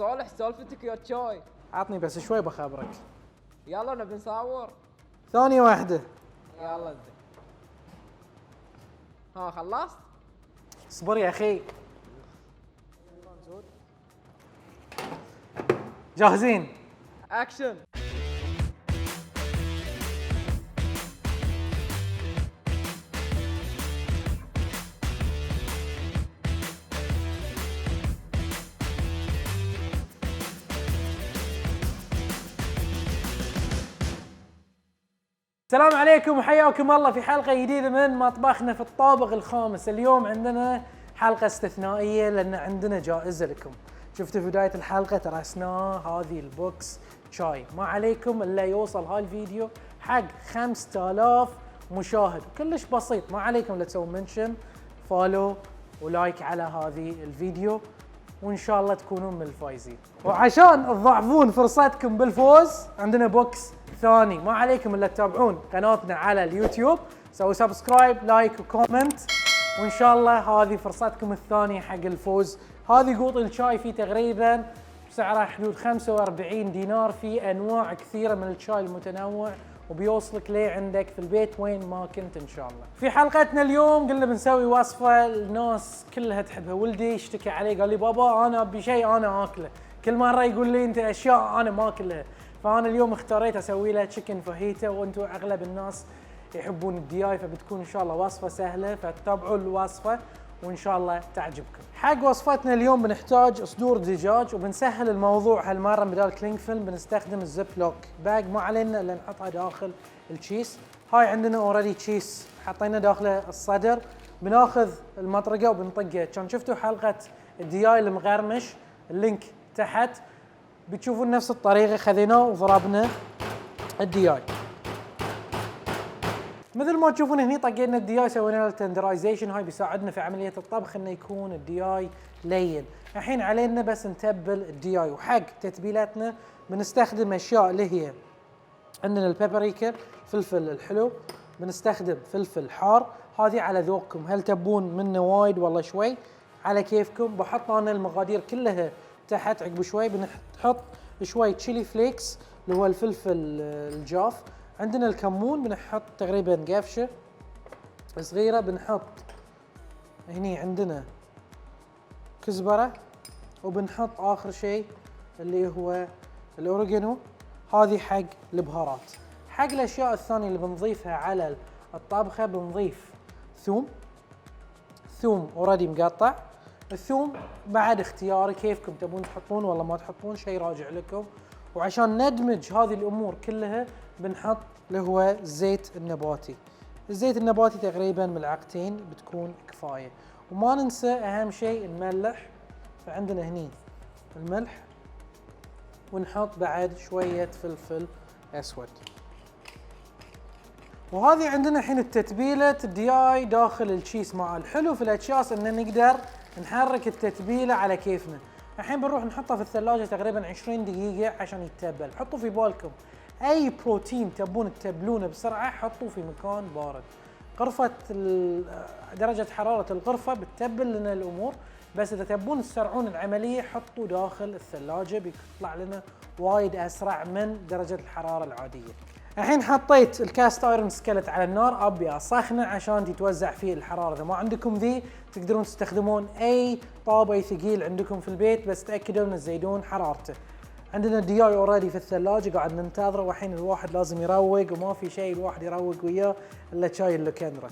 صالح سالفتك يا شاي. عطني بس شوي بخبرك. يلا نبي نصور. ثانية واحدة. يلا زين. ها خلصت؟ اصبر يا اخي. جاهزين؟ اكشن. السلام عليكم وحياكم الله في حلقة جديدة من مطبخنا في الطابق الخامس. اليوم عندنا حلقة استثنائية لأن عندنا جائزة لكم. شفتوا في بداية الحلقة ترسنا هذه البوكس شاي، ما عليكم إلا يوصل هاي الفيديو حق 5000 مشاهد، كلش بسيط، ما عليكم إلا تسوون منشن فولو ولايك على هذه الفيديو وإن شاء الله تكونون من الفايزين. وعشان تضاعفون فرصتكم بالفوز عندنا بوكس ثاني، ما عليكم الا تتابعون قناتنا على اليوتيوب، سووا سبسكرايب لايك وكومنت وان شاء الله هذه فرصتكم الثانيه حق الفوز. هذه قوط الشاي في تقريبا سعره حدود 45 دينار، في انواع كثيره من الشاي المتنوع وبيوصلك ليه عندك في البيت وين ما كنت ان شاء الله. في حلقتنا اليوم قلنا بنسوي وصفه الناس كلها تحبها. ولدي اشتكى علي قال لي بابا انا ابي شيء انا اكله، كل مره يقول لي انت اشياء انا ما اكلها، فانا اليوم اختاريت اسوي له تشيكن فاهيتا، وانتم اغلب الناس يحبون الدياي فبتكون ان شاء الله وصفه سهله، فتتابعوا الوصفه وان شاء الله تعجبكم. حق وصفتنا اليوم بنحتاج صدور دجاج، وبنسهل الموضوع هالمره بدال كلينج فيلم بنستخدم الزب لوك باج، ما علينا الا نحطها داخل التشيس. هاي عندنا اوريدي تشيس حطينا داخله الصدر. بناخذ المطرقه وبنطقه، كان شفتوا حلقه الدياي المغرمش اللينك تحت، بتشوفون نفس الطريقه خذيناه وضربنا الدياي. مثل ما تشوفون هني طقينا الدياي، سوينا له تندرايزيشن، هاي بيساعدنا في عمليه الطبخ انه يكون الدياي لين. الحين علينا بس نتبل الدياي، وحق تتبيلاتنا بنستخدم اشياء اللي هي عندنا البابريكا فلفل الحلو، بنستخدم فلفل حار، هذه على ذوقكم، هل تبون منه وايد والله شوي على كيفكم. بحط انا المقادير كلها تحت. عقب شوي بنحط شوي تشيلي فليكس اللي هو الفلفل الجاف، عندنا الكمون بنحط تقريبا قفشه صغيره، بنحط هني عندنا كزبره، وبنحط اخر شيء اللي هو الاوريجانو، هذه حق البهارات. حق الاشياء الثانيه اللي بنضيفها على الطبخه بنضيف ثوم اوريدي مقطع. الثوم بعد اختياري، كيفكم تبون تحطون ولا ما تحطون، شيء راجع لكم. وعشان ندمج هذه الامور كلها بنحط اللي هو الزيت النباتي. الزيت النباتي تقريبا ملعقتين بتكون كفايه. وما ننسى اهم شيء نملح، فعندنا هني الملح، ونحط بعد شويه فلفل اسود. وهذه عندنا الحين التتبيله الدياي داخل الشيس. مع الحلو في الاتشاس ان نقدر نحرك التتبيله على كيفنا. الحين بنروح نحطها في الثلاجه تقريبا 20 دقيقه عشان يتبل. حطوا في بالكم اي بروتين تبون تتبلونه بسرعه حطوه في مكان بارد. غرفه درجه حراره الغرفه بتتبل لنا الامور، بس اذا تبون تسرعون العمليه حطوا داخل الثلاجه، بيطلع لنا وايد اسرع من درجه الحراره العاديه. الحين حطيت الكاست ايرون سكلت على النار، ابي اسخنه عشان تتوزع فيه الحراره. اذا ما عندكم ذي تقدرون تستخدمون اي طابه ثقيل عندكم في البيت، بس تاكدوا ان تزيدون حرارته. عندنا الدياي اوريدي في الثلاجه قاعد ننتظره، والحين الواحد لازم يروق، وما في شيء الواحد يروق وياه الا شاي اللوكندرا.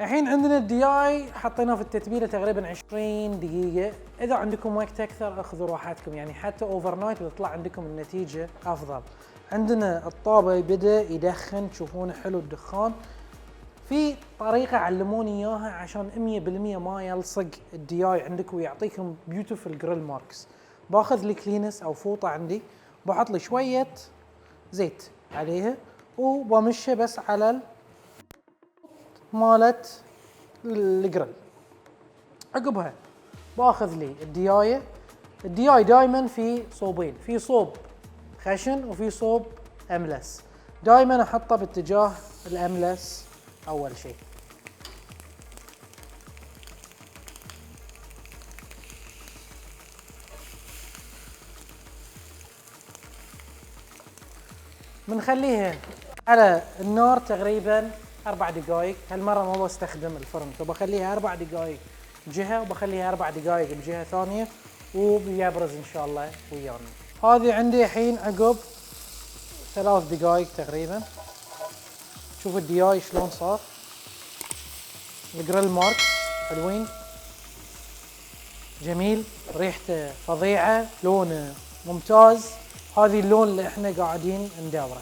الحين عندنا الدياي حطيناه في التتبيله تقريبا 20 دقيقه. اذا عندكم وقت اكثر اخذوا راحتكم، يعني حتى اوفر نايت بتطلع عندكم النتيجه افضل. عندنا الطابه بدا يدخن، تشوفونه حلو الدخان. في طريقه علموني اياها عشان 100% ما يلصق الدياي عندك ويعطيكم بيوتيفول جريل ماركس. باخذ لي كلينس او فوطه عندي، بحط لي شويه زيت عليها وبمشها بس على مالت الجريل. عقبها باخذ لي الديايه. الدياي دائما في صوبين، في صوب خشن وفي صوب املس، دائما احطه باتجاه الاملس اول شيء. بنخليها على النار تقريبا 4 دقائق. هالمره ما بستخدم الفرن، فبخليها 4 دقائق بجهه وبخليها 4 دقائق بجهه ثانيه وبيبرز ان شاء الله ويانا. هذه عندي الحين عقب 3 دقائق تقريبا. شوفوا الدياي شلون صار، الجريل ماركس حلوين، جميل، ريحته فظيعه، لونه ممتاز. هذه اللون اللي احنا قاعدين نداوره.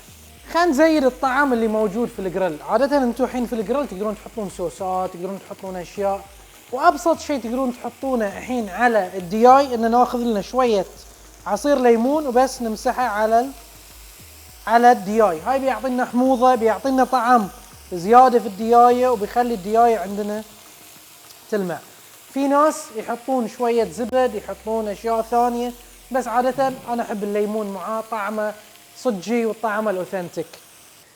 خلينا نزيد الطعم اللي موجود في الجريل. عاده انتم الحين في الجريل تقدرون تحطون صوصات، تقدرون تحطون اشياء، وابسط شيء تقدرون تحطونه الحين على الدياي ان ناخذ لنا شويه عصير ليمون وبس نمسحه على الدياي. هاي بيعطينا حموضه، بيعطينا طعم زياده في الديايه وبيخلي الديايه عندنا تلمع. في ناس يحطون شويه زبد، يحطون اشياء ثانيه، بس عاده انا احب الليمون معاه، طعمه صجي وطعمه الاوثنتيك.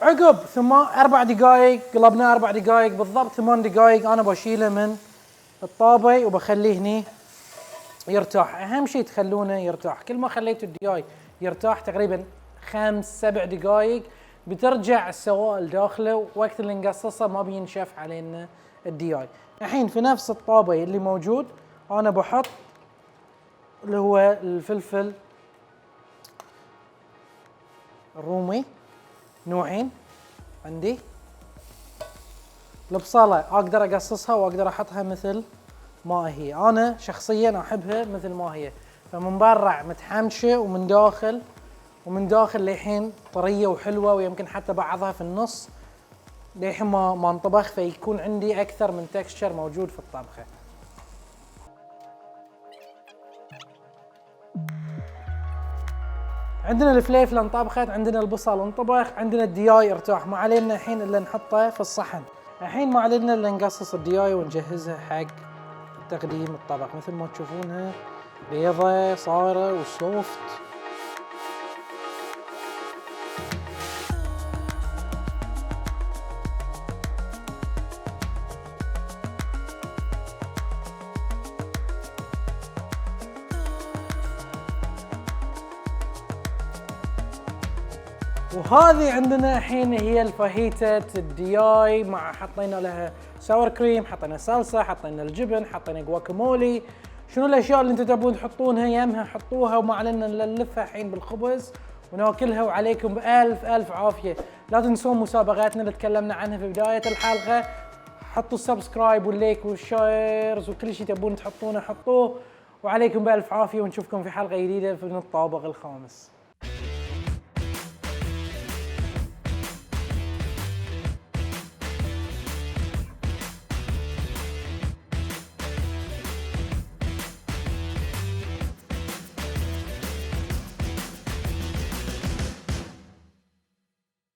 عقب 4 دقائق، قلبناه 4 دقائق بالضبط، 8 دقائق انا بشيله من الطابه وبخليه هني يرتاح. اهم شيء تخلونه يرتاح. كل ما خليتوا الدياي يرتاح تقريبا 5-7 دقائق بترجع السوائل داخله، وقت اللي نقصصه ما بينشف علينا الدياي. الحين في نفس الطابه اللي موجود انا بحط اللي هو الفلفل الرومي نوعين عندي. البصله اقدر اقصصها واقدر احطها مثل ما هي، انا شخصيا احبها مثل ما هي، فمن برا متحمشه ومن داخل للحين طريه وحلوه، ويمكن حتى بعضها في النص للحين ما انطبخ، فيكون عندي اكثر من تكستشر موجود في الطبخه. عندنا الفليفله انطبخت، عندنا البصل انطبخ، عندنا الدياي ارتاح، ما علينا الحين الا نحطه في الصحن. الحين ما علينا الا نقصص الدياي ونجهزها حق تقديم الطبق. مثل ما تشوفونها بيضة صايرة وسوفت. وهذه عندنا الحين هي الفاهيتا الدياي، مع حطينا لها ساور كريم، حطينا صلصه، حطينا الجبن، حطينا جواكامولي. شنو الاشياء اللي انتم تبون تحطونها يمها حطوها، وما علينا نلفها الحين بالخبز وناكلها. وعليكم بألف ألف عافيه. لا تنسون مسابقاتنا اللي تكلمنا عنها في بدايه الحلقه. حطوا السبسكرايب والليك والشيرز وكل شيء تبون تحطونه حطوه. وعليكم بألف عافيه، ونشوفكم في حلقه جديده في الطابق الخامس.